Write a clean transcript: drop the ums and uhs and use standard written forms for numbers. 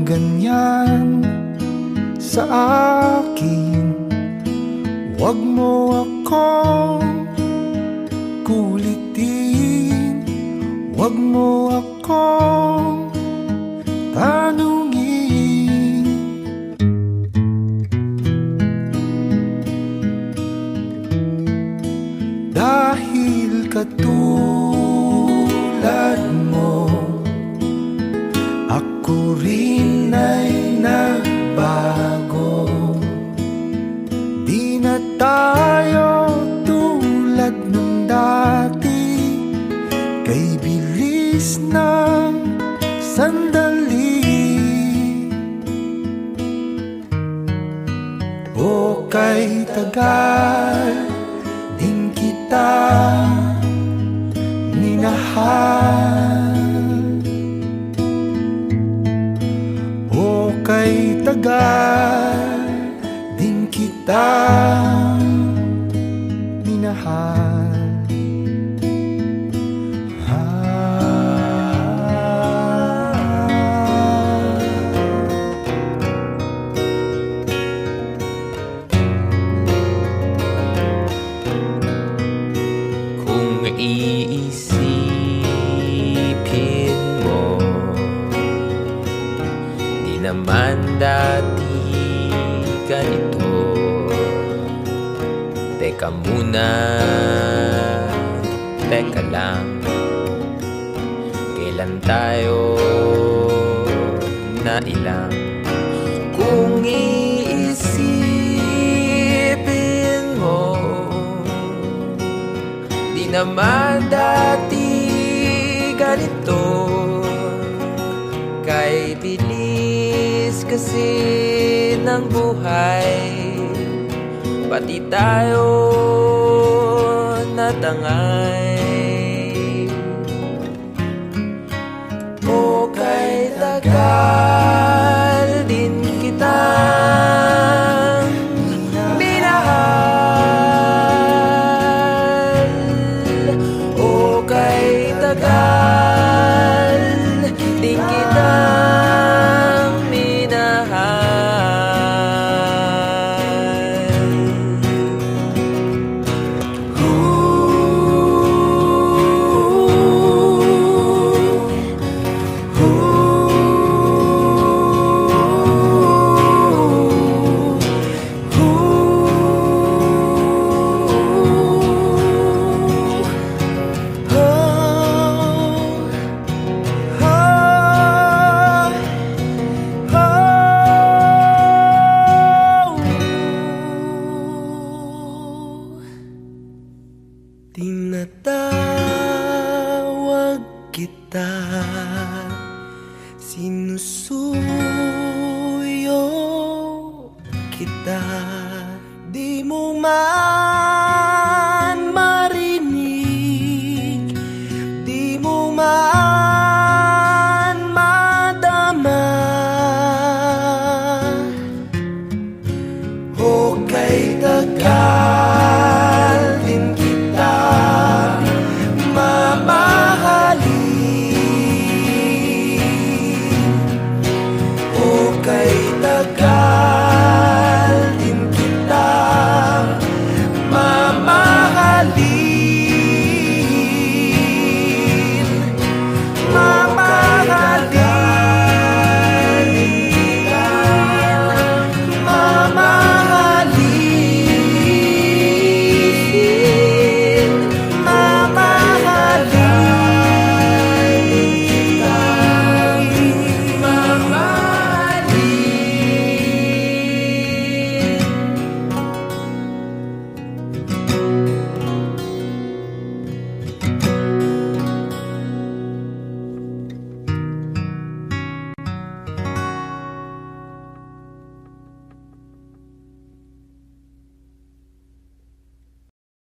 ganyan sa akin. Huwag mo akong kulitin, huwag mo akong tanungin. Dahil katulad mo, ako rin ay nagbago. Di na tayo tulad ng dati, kay bilis ng sandali. O kay tagal din kita minahal, o kay tagal din kita minahal. Kung iisipin mo, di naman dati ganito. Teka muna, teka lang, kailan tayo nailang? Kung iisipin mo, di naman dati ganito. Kay bilis kasi ng buhay, pati tayo natangay. O kay tagal din kita minahal, o kay tagal din kita tinatawag kita, sinusuyo kita, di mo